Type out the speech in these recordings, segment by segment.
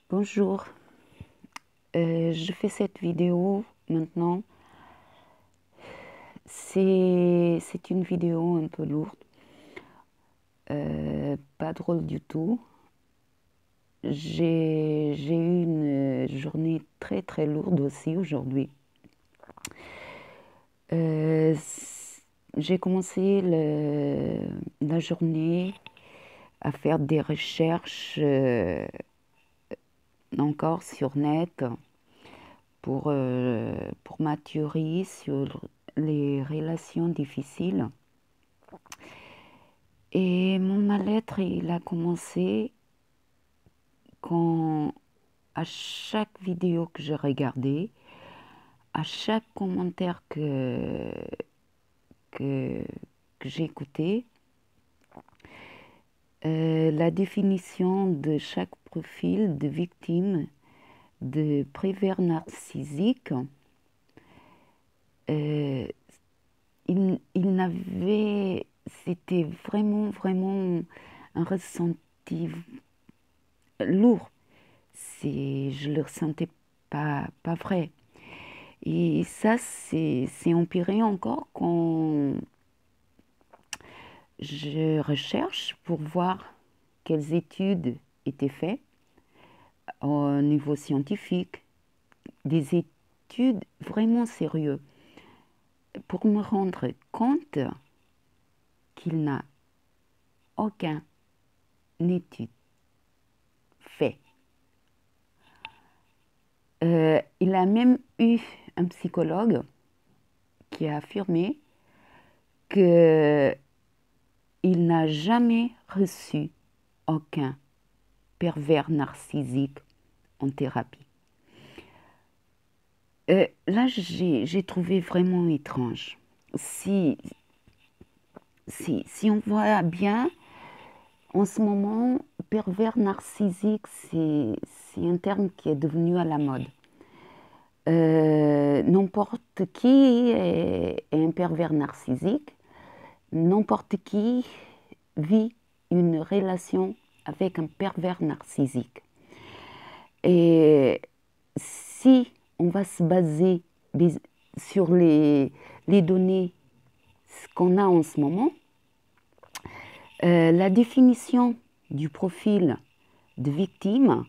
Bonjour, je fais cette vidéo maintenant. C'est une vidéo un peu lourde, pas drôle du tout. J'ai eu une journée très très lourde aussi aujourd'hui. Euh, j'ai commencé la journée à faire des recherches encore sur net pour ma théorie sur les relations difficiles. Et mon mal-être, il a commencé quand, à chaque vidéo que je regardais, à chaque commentaire que, que j'écoutais, la définition de chaque profil de victime de pervers narcissique, euh, il n'avait, c'était vraiment, vraiment un ressenti lourd. Je le ressentais pas vrai. Et ça, c'est empiré encore quand je recherche pour voir quelles études étaient faites au niveau scientifique, des études vraiment sérieuses, pour me rendre compte qu'il n'a aucune étude faite. Il a même eu un psychologue qui a affirmé qu'il n'a jamais reçu aucun pervers narcissique en thérapie. Là, j'ai trouvé vraiment étrange. Si on voit bien, en ce moment, pervers narcissique, c'est un terme qui est devenu à la mode. N'importe qui est un pervers narcissique, n'importe qui vit une relation avec un pervers narcissique. Et si on va se baser sur les données qu'on a en ce moment, la définition du profil de victime,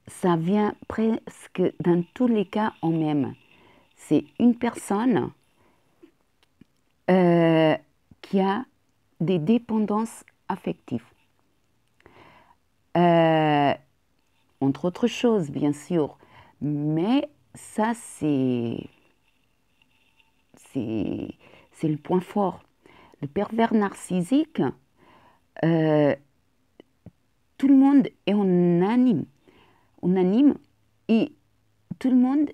ça vient presque dans tous les cas en même. C'est une personne qui a des dépendances affectives. Entre autres choses, bien sûr. Mais ça, c'est le point fort. Le pervers narcissique, euh, tout le monde est unanime et tout le monde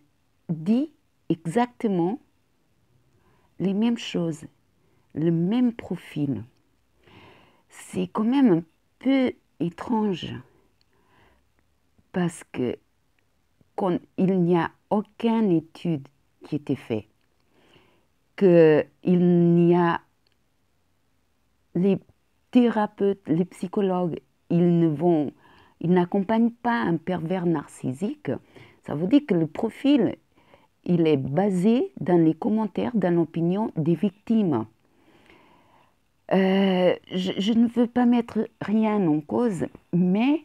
dit exactement les mêmes choses, le même profil. C'est quand même un peu étrange parce que quand il n'y a aucune étude qui était faite, qu'il n'y a les thérapeutes, les psychologues, ils n'accompagnent pas un pervers narcissique. Ça veut dire que le profil, il est basé dans les commentaires, dans l'opinion des victimes. Je ne veux pas mettre rien en cause, mais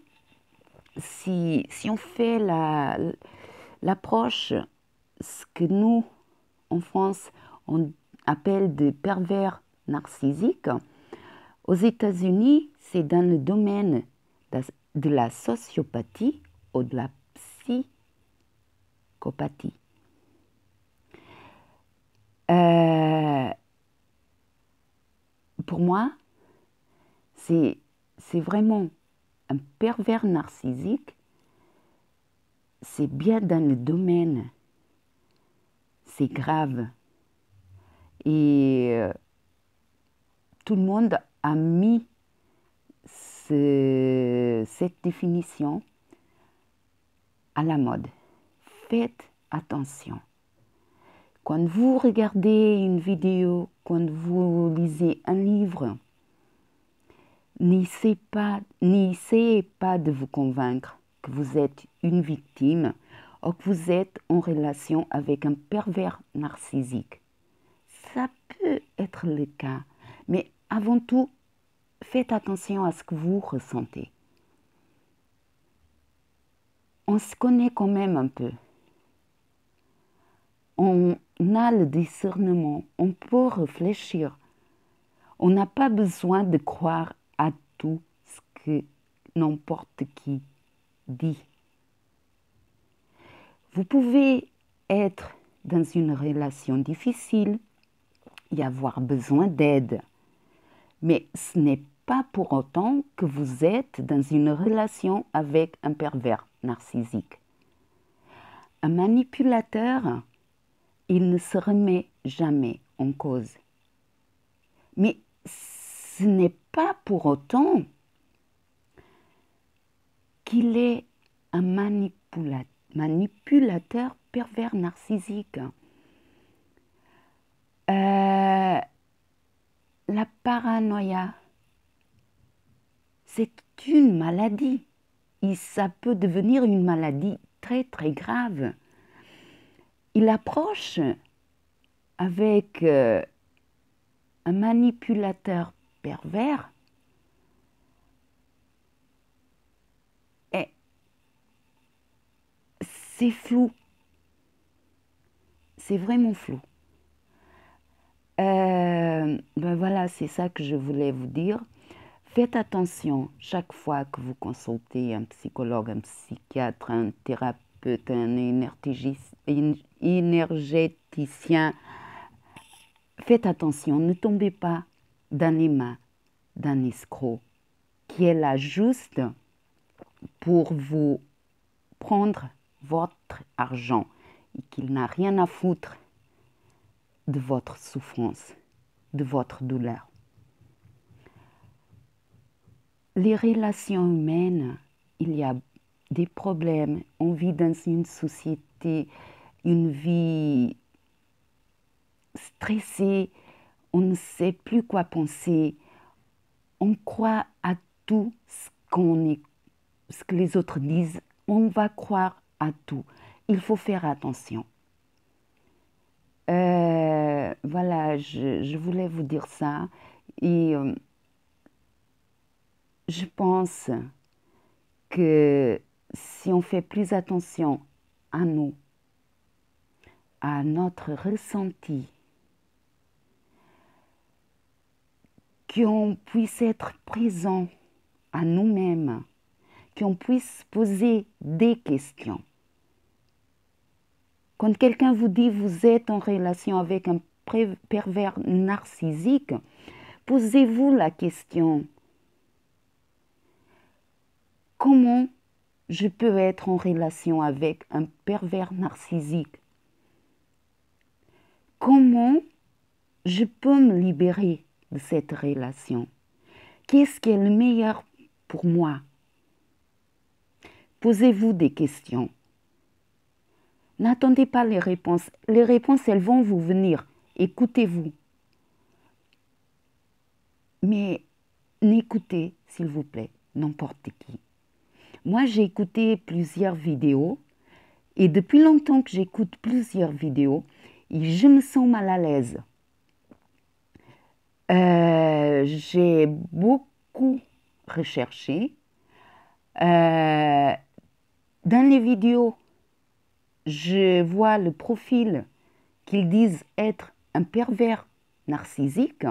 si on fait l'approche, ce que nous, en France, on appelle des pervers narcissiques, aux États-Unis, c'est dans le domaine de la sociopathie ou de la psychopathie. Pour moi, c'est vraiment un pervers narcissique, c'est bien dans le domaine, c'est grave. Et tout le monde a mis cette définition à la mode. Faites attention. Quand vous regardez une vidéo, quand vous lisez un livre, n'essayez pas de vous convaincre. que vous êtes une victime ou que vous êtes en relation avec un pervers narcissique. Ça peut être le cas, mais avant tout, faites attention à ce que vous ressentez. On se connaît quand même un peu. On a le discernement, on peut réfléchir. On n'a pas besoin de croire à tout ce que n'importe qui dit. Vous pouvez être dans une relation difficile et avoir besoin d'aide, mais ce n'est pas pour autant que vous êtes dans une relation avec un pervers narcissique. Un manipulateur, il ne se remet jamais en cause. Mais ce n'est pas pour autant qu'il est un manipulateur pervers narcissique. La paranoïa, c'est une maladie et ça peut devenir une maladie très très grave. Il approche avec un manipulateur pervers et c'est flou. C'est vraiment flou. Ben voilà, c'est ça que je voulais vous dire. Faites attention chaque fois que vous consultez un psychologue, un psychiatre, un thérapeute, un énergéticien. Faites attention, ne tombez pas dans les mains d'un escroc qui est là juste pour vous prendre votre argent et qu'il n'a rien à foutre de votre souffrance, de votre douleur. Les relations humaines, il y a des problèmes. On vit dans une société, une vie stressée, on ne sait plus quoi penser. On croit à tout ce que les autres disent. On va croire à tout. Il faut faire attention. Voilà, je voulais vous dire ça. Et je pense que si on fait plus attention à nous, à notre ressenti, qu'on puisse être présent à nous-mêmes, qu'on puisse poser des questions. Quand quelqu'un vous dit vous êtes en relation avec un pervers narcissique, posez-vous la question: comment je peux être en relation avec un pervers narcissique? Comment je peux me libérer de cette relation? Qu'est-ce qui est le meilleur pour moi? Posez-vous des questions. N'attendez pas les réponses. Les réponses, elles vont vous venir. Écoutez-vous. Mais n'écoutez, s'il vous plaît, n'importe qui. Moi, j'ai écouté plusieurs vidéos et depuis longtemps que j'écoute plusieurs vidéos et je me sens mal à l'aise. J'ai beaucoup recherché. Dans les vidéos, je vois le profil qu'ils disent être un pervers narcissique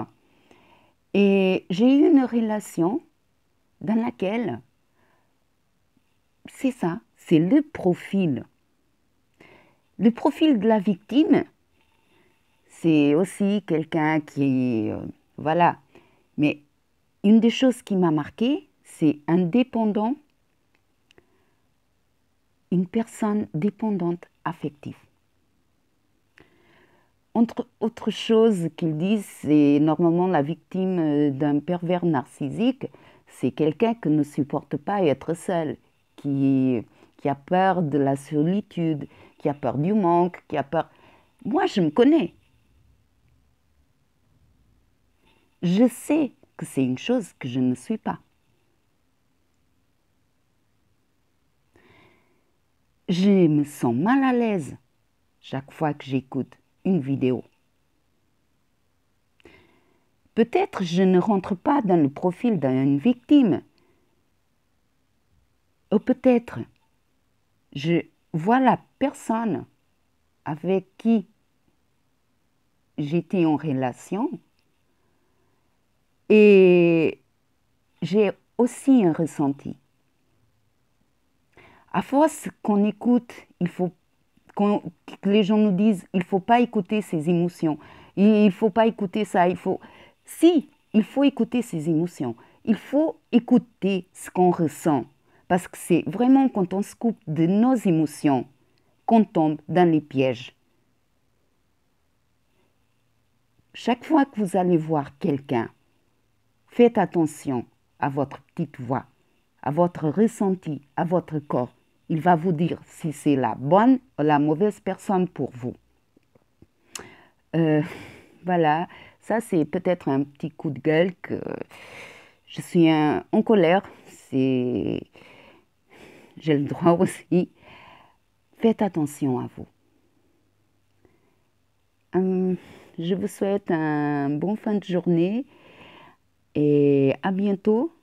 et j'ai eu une relation dans laquelle c'est ça, c'est le profil. Le profil de la victime, c'est aussi quelqu'un qui est... voilà. Mais une des choses qui m'a marquée, c'est un dépendant, une personne dépendante affective. Autre chose qu'ils disent, c'est normalement la victime d'un pervers narcissique, c'est quelqu'un qui ne supporte pas être seul, qui a peur de la solitude, qui a peur du manque, qui a peur... Moi, je me connais. Je sais que c'est une chose que je ne suis pas. je me sens mal à l'aise chaque fois que j'écoute une vidéo. Peut-être je ne rentre pas dans le profil d'une victime. Ou peut-être je vois la personne avec qui j'étais en relation et j'ai aussi un ressenti. À force qu'on écoute, que les gens nous disent, il ne faut pas écouter ses émotions, il ne faut pas écouter ça, Si, il faut écouter ses émotions, il faut écouter ce qu'on ressent, parce que c'est vraiment quand on se coupe de nos émotions qu'on tombe dans les pièges. Chaque fois que vous allez voir quelqu'un, faites attention à votre petite voix, à votre ressenti, à votre corps. Il va vous dire si c'est la bonne ou la mauvaise personne pour vous. Voilà, ça c'est peut-être un petit coup de gueule que je suis en colère. J'ai le droit aussi. Faites attention à vous. Je vous souhaite un bon fin de journée et à bientôt.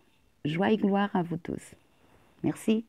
Joie et gloire à vous tous. Merci.